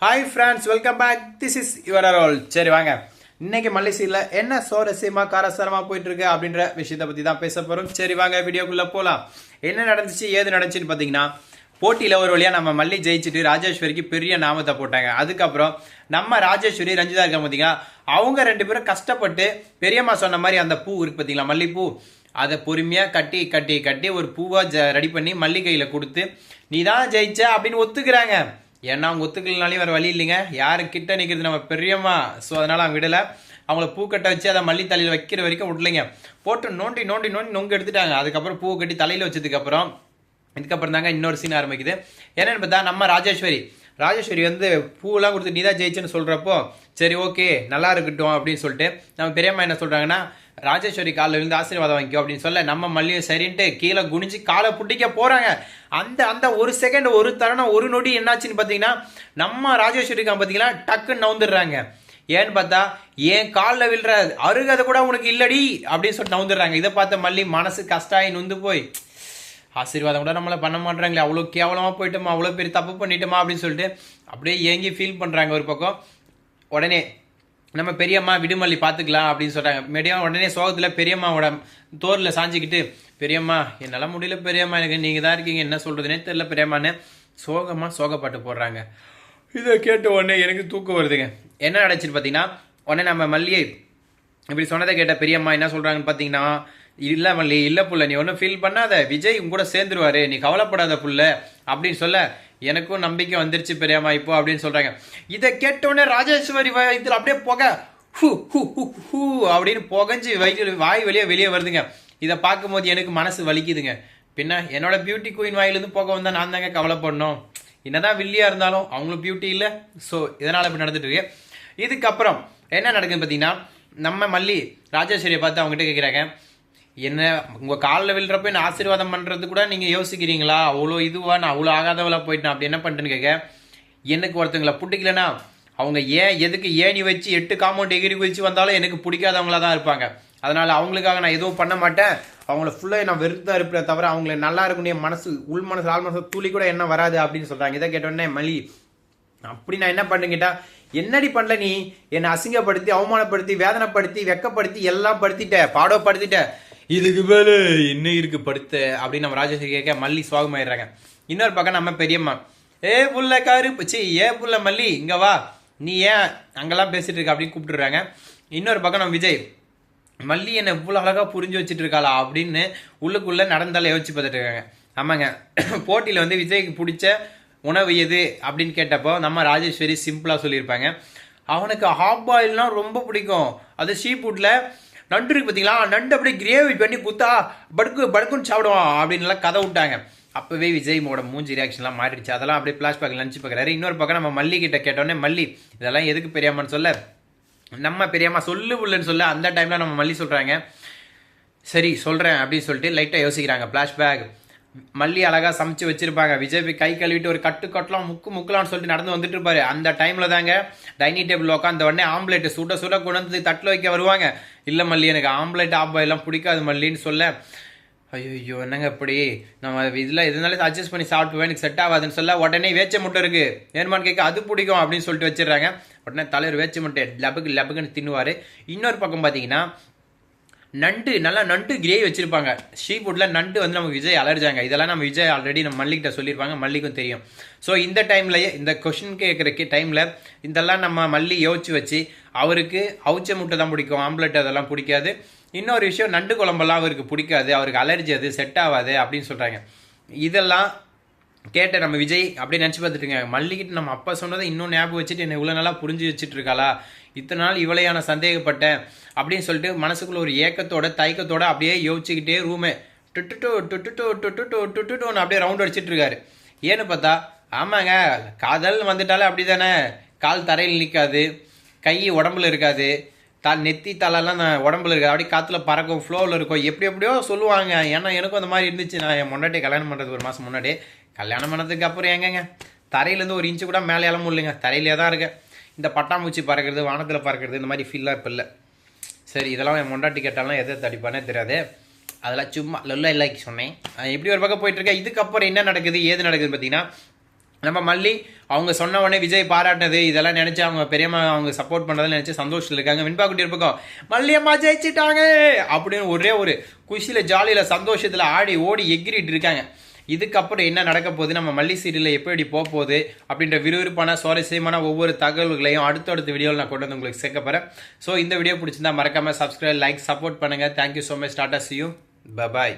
Hi friends, welcome back. This is your roll. சரி வாங்க, இன்னைக்கு மலேசியாவில் என்ன சுவாரஸ்யமா காரசாரமா போயிட்டு இருக்கு அப்படின்ற விஷயத்தை பத்தி தான் பேச போறோம். சரி வாங்க, வீடியோக்குள்ள போலாம். என்ன நடந்துச்சு ஏது நடந்துச்சுன்னு பாத்தீங்கன்னா, போட்டியில ஒரு வழியா நம்ம மல்லி ஜெயிச்சுட்டு ராஜேஸ்வரிக்கு பெரிய நாமத்தை போட்டாங்க. அதுக்கப்புறம் நம்ம ராஜேஸ்வரி ரஞ்சிதா இருக்க பாத்தீங்கன்னா, அவங்க ரெண்டு பேரும் கஷ்டப்பட்டு பெரியம்மா சொன்ன மாதிரி அந்த பூ இருக்கு பாத்தீங்களா, மல்லிப்பூ, அதை பொறுமையா கட்டி கட்டி கட்டி ஒரு பூவா ரெடி பண்ணி மல்லி கையில கொடுத்து நீ தான் ஜெயிச்ச அப்படின்னு ஒத்துக்கிறாங்க. ஏன்னா அவங்க ஒத்துக்கலனாலையும் வேறு வழி இல்லைங்க, யாரு கிட்ட நிற்கிறது நம்ம பெரியம்மா. ஸோ அதனால் அவங்க விடலை. அவங்கள பூக்கட்டை வச்சு அதை மல்லி தலையில் வைக்கிற வரைக்கும் விடலைங்க. போட்டு நோண்டி நோண்டி நோண்டி நொங்கு எடுத்துட்டாங்க. அதுக்கப்புறம் பூ கட்டி தலையில் வச்சதுக்கப்புறம் இதுக்கப்புறம் தாங்க இன்னொரு சீன் ஆரம்பிக்குது. என்னென்னு பார்த்தா, நம்ம ராஜேஸ்வரி வந்து பூவெல்லாம் கொடுத்து நீ தான் ஜெயிச்சுன்னு சொல்கிறப்போ சரி ஓகே நல்லா இருக்கட்டும் அப்படின்னு சொல்லிட்டு நம்ம பெரியம்மா என்ன சொல்கிறாங்கன்னா, ராஜேஸ்வரி காலில் விழுந்து ஆசீர்வாதம் வாங்கிக்கோ அப்படின்னு சொல்ல நம்ம மல்லியும் சரின்ட்டு கீழே குனிஞ்சு காலை புட்டிக்க போகிறாங்க. அந்த அந்த ஒரு செகண்ட், ஒரு தருணம், ஒரு நொடி என்னாச்சுன்னு பார்த்தீங்கன்னா, நம்ம ராஜேஸ்வரிக்கா பார்த்தீங்கன்னா டக்குன்னு நவுந்துடுறாங்க. ஏன்னு பார்த்தா, ஏன் காலில் விழுற அருகதை கூட உனக்கு இல்லடி அப்படின்னு சொல்லிட்டு நவுந்துடுறாங்க. இதை பார்த்த மல்லி மனசு கஷ்டாயி நொந்து போய், ஆசீர்வாதம் கூட நம்மளை பண்ண மாட்டாங்களே, அவ்வளோ கேவலமாக போயிட்டோமா, அவ்வளோ பெரிய தப்பு பண்ணிட்டோமா அப்படின்னு சொல்லிட்டு அப்படியே ஏங்கி ஃபீல் பண்ணுறாங்க ஒரு பக்கம். உடனே நம்ம பெரியம்மா விடுமல்லி பார்த்துக்கலாம் அப்படின்னு சொல்கிறாங்க. மெடியம் உடனே சோகத்தில் பெரியம்மாவோட தோரில் சாஞ்சிக்கிட்டு, பெரியம்மா என்னால் முடியல பெரியம்மா, எனக்கு நீங்கள் தான் இருக்கீங்க, என்ன சொல்கிறதுனே தெரியல பெரியம்மான்னு சோகப்பாட்டு போடுறாங்க. இதை கேட்ட உடனே எனக்கு தூக்கம் வருதுங்க. என்ன நடந்துச்சுன்னு பார்த்தீங்கன்னா, உடனே நம்ம மல்லியை இப்படி சொன்னதை கேட்ட பெரியம்மா என்ன சொல்கிறாங்கன்னு பார்த்தீங்கன்னா, இல்லை மல்லி, இல்லை புள்ள, நீ ஒன்றும் ஃபீல் பண்ணாத, விஜய் உங்க கூட சேர்ந்துருவாரு, நீ கவலைப்படாத புள்ள அப்படின்னு சொல்ல எனக்கும் நம்பிக்கை வந்துருச்சு பெரியம்மா இப்போ அப்படின்னு சொல்றாங்க. இதை கேட்டோடனே ராஜேஸ்வரி வயிற்றுல அப்படியே புகை ஹூ அப்படின்னு புகஞ்சு வயிற்று வாய் வெளியே வருதுங்க. இதை பார்க்கும்போது எனக்கு மனசு வலிக்குதுங்க. பின்ன என்னோட பியூட்டி குயின் வாயிலிருந்து புகை வந்தால் நான் தாங்க கவலைப்படணும். என்னதான் வில்லியா இருந்தாலும் அவங்களுக்கு பியூட்டி இல்லை. ஸோ இதனால் இப்படி நடந்துட்டு இருக்கு. இதுக்கப்புறம் என்ன நடக்குதுன்னு பார்த்தீங்கன்னா, நம்ம மல்லி ராஜேஸ்வரியை பார்த்து அவங்ககிட்ட கேட்குறாங்க, என்ன உங்கள் காலில் விழுறப்ப என்ன ஆசீர்வாதம் பண்ணுறது கூட நீங்கள் யோசிக்கிறீங்களா, அவ்வளோ இதுவா, நான் அவ்வளோ ஆகாதவளாக போயிட்டேன், அப்படி என்ன பண்ணிட்டேன்னு கேட்க, எனக்கு ஒருத்தங்களை பிடிக்கலன்னா அவங்க எதுக்கு ஏணி வச்சு 8 காம்பவுண்ட் எகிரி குதிச்சு வந்தாலும் எனக்கு பிடிக்காதவங்களா தான் இருப்பாங்க. அதனால் அவங்களுக்காக நான் எதுவும் பண்ண மாட்டேன், அவங்கள ஃபுல்லாக நான் வெறுத்தான் இருப்பேன் தவிர அவங்கள நல்லா இருக்கணும் என் மனசு உள் மனசு ஆள் மனசு துளி கூட என்ன வராது அப்படின்னு சொல்கிறாங்க. இதை கேட்டோடனே மல்லி, அப்படி நான் என்ன பண்ணேன் கேட்டா, என்னடி பண்ணல, நீ என்னை அசிங்கப்படுத்தி அவமானப்படுத்தி வேதனைப்படுத்தி வெக்கப்படுத்தி எல்லாம் படுத்திட்ட, பாடப்படுத்திட்ட, இதுக்கு மேலே என்ன இருக்கு படுத்த அப்படின்னு நம்ம ராஜேஸ்வரி கேட்க மல்லி சோகமாயிடுறாங்க. இன்னொரு பக்கம் நம்ம பெரியம்மா, புள்ள கருப்பு புள்ள மல்லி இங்க வா, நீ ஏன் அங்கெல்லாம் பேசிட்டு இருக்க அப்படின்னு கூப்பிட்டுறாங்க. இன்னொரு பக்கம் நம்ம விஜய், மல்லி என்னை இவ்வளோ அழகா புரிஞ்சு வச்சுட்டு இருக்காளா அப்படின்னு உள்ளுக்குள்ள நடந்தால யோசிச்சு பார்த்துட்டு இருக்காங்க. ஆமாங்க, போட்டியில் வந்து விஜய்க்கு பிடிச்ச உணவு எது அப்படின்னு கேட்டப்போ நம்ம ராஜேஸ்வரி சிம்பிளா சொல்லியிருப்பாங்க, அவனுக்கு ஹாஃப் பாயில்னா ரொம்ப பிடிக்கும், அது சீ ஃபுட்ல நண்டு இருக்கு பார்த்தீங்களா, நண்டு அப்படியே கிரேவி பண்ணி குத்தா படுக்குன்னு சாப்பிடுவான் அப்படின்லாம் கதை விட்டாங்க. அப்போவே விஜய்மோட மூஞ்சி ரியாக்ஷன்லாம் மாறிடுச்சு. அதெல்லாம் அப்படியே ஃப்ளாஷ்பேக் லஞ்ச் பார்க்குறாரு. இன்னொரு பக்கம் நம்ம மல்லி கிட்ட கேட்டோடனே, மல்லி இதெல்லாம் எதுக்கு பெரியம்மான்னு சொல்ல, நம்ம பெரியம்மா சொல்லு உள்ளன்னு சொல்ல, அந்த டைமில் நம்ம மல்லி சொல்கிறாங்க, சரி சொல்கிறேன் அப்படின்னு சொல்லிட்டு லைட்டாக யோசிக்கிறாங்க. ஃப்ளாஷ்பேக், மல்லி அழகாக சமைச்சு வச்சிருப்பாங்க, விஜய் போய் கை கழுவிட்டு ஒரு கட்டலாம் முக்கலாம்னு சொல்லிட்டு நடந்து வந்துட்டு இருப்பாரு. அந்த டைமில் தாங்க டைனிங் டேபிள் உட்காந்த உடனே ஆம்லேட் சுட கொண்டு வந்து தட்டில் வைக்க வருவாங்க. இல்லை மல்லி, எனக்கு ஆம்லேட் எல்லாம் பிடிக்காது மல்லின்னு சொல்ல, ஐயோ என்னங்க இப்படி, நம்ம இதில் இதனால அட்ஜஸ்ட் பண்ணி சாப்பிட்டுவேன், எனக்கு செட் ஆகாதுன்னு சொல்ல, உடனே வேச்ச முட்டை இருக்கு ஏன்மான்னு கேட்க, அது பிடிக்கும் அப்படின்னு சொல்லிட்டு வச்சிடுறாங்க. உடனே தலைவர் வேச்ச முட்டை லபுக்குன்னு தின்னுவார். இன்னொரு பக்கம் பார்த்தீங்கன்னா, நண்டு கிரேவி வச்சிருப்பாங்க. சீ ஃபுட்டில் நண்டு வந்து நம்ம விஜய் அலர்ஜாங்க. இதெல்லாம் நம்ம விஜய் ஆல்ரெடி நம்ம மல்லிகிட்ட சொல்லியிருப்பாங்க, மல்லிக்கும் தெரியும். ஸோ இந்த டைம்லயே இந்த கொஷின் கேட்குற டைமில் இதெல்லாம் நம்ம மல்லி யோசிச்சு வச்சு, அவருக்கு அவுச்ச முட்டை தான் பிடிக்கும், ஆம்லெட் அதெல்லாம் பிடிக்காது. இன்னொரு விஷயம், நண்டு குழம்பெல்லாம் அவருக்கு பிடிக்காது, அவருக்கு அலர்ஜி, அது செட் ஆகாது அப்படின்னு சொல்கிறாங்க. இதெல்லாம் கேட்ட நம்ம விஜய் அப்படியே நினச்சி பார்த்துட்டுங்க, மல்லிகிட்ட நம்ம அப்பா சொன்னதை இன்னும் ஞாபகம் வச்சுட்டு என்னை இவ்வளோ நல்லா புரிஞ்சு வச்சுட்டு இருக்காளா, இத்தனை நாள் இவளையான சந்தேகப்பட்டேன் அப்படின்னு சொல்லிட்டு மனசுக்குள்ள ஒரு ஏக்கத்தோட தயக்கத்தோட அப்படியே யோசிச்சுக்கிட்டே ரூமே டுட்டுன்னு அப்படியே ரவுண்ட் அடிச்சிட்டு இருக்காரு. ஏன்னு பார்த்தா, ஆமாங்க, காதல் வந்துட்டாலே அப்படி தானே, கால் தரையில் நிற்காது, கை உடம்புல இருக்காது, நெத்தி தலைலாம் உடம்புல இருக்காது, அப்படியே காற்றுல பறக்கும், ஃப்ளோவில் இருக்கும், எப்படியோ சொல்லுவாங்க. ஏன்னா எனக்கும் அந்த மாதிரி இருந்துச்சு. நான் என் முன்னாடி கல்யாணம் பண்ணுறது ஒரு மாதம் முன்னாடி, கல்யாணம் பண்ணதுக்கு அப்புறம் எங்கங்க தரையிலேருந்து ஒரு இன்ச்சு கூட மேலே இளமும் இல்லைங்க, தரையிலே தான் இருக்கேன். இந்த பட்டாம்பூச்சி பறக்கிறது, வானத்தில் பறக்கிறது, இந்த மாதிரி ஃபீல்லாம் இப்போ இல்லை. சரி, இதெல்லாம் என் முண்டாட்டி கேட்டாலும் எதை தடிப்பானே தெரியாது, அதெல்லாம் சும்மா லொல்ல இல்லைக்கு சொன்னேன். இப்படி ஒரு பக்கம் போயிட்டு இருக்கேன். இதுக்கப்புறம் என்ன நடக்குது ஏது நடக்குதுன்னு பார்த்தீங்கன்னா, நம்ம மல்லி அவங்க சொன்ன உடனே விஜய் பாராட்டினது இதெல்லாம் நினைச்சு அவங்க பெரியம்மா அவங்க சப்போர்ட் பண்ணதை நினைச்சு சந்தோஷத்தில் இருக்காங்க. வெண்பா குட்டி இருப்போம் மல்லியம்மா ஜெயிச்சிட்டாங்க அப்படின்னு ஒரே ஒரு குஷியில ஜாலியில சந்தோஷத்துல ஆடி ஓடி எகிரிட்டு இருக்காங்க. இதுக்கப்புறம் என்ன நடக்க போகுது, நம்ம மல்லி சீரியலில் எப்படி போக போகுது அப்படின்ற விறுவிறுப்பான சுவாரஸ்யமான ஒவ்வொரு தகவல்களையும் அடுத்தடுத்த வீடியோவில் நான் கொண்டு வந்து உங்களுக்கு சேர்க்க போகிறேன். ஸோ இந்த வீடியோ பிடிச்சிருந்தா மறக்காம சப்ஸ்கிரைப், லைக், சப்போர்ட் பண்ணுங்க. Thank you so much. Tata, see you, bye bye.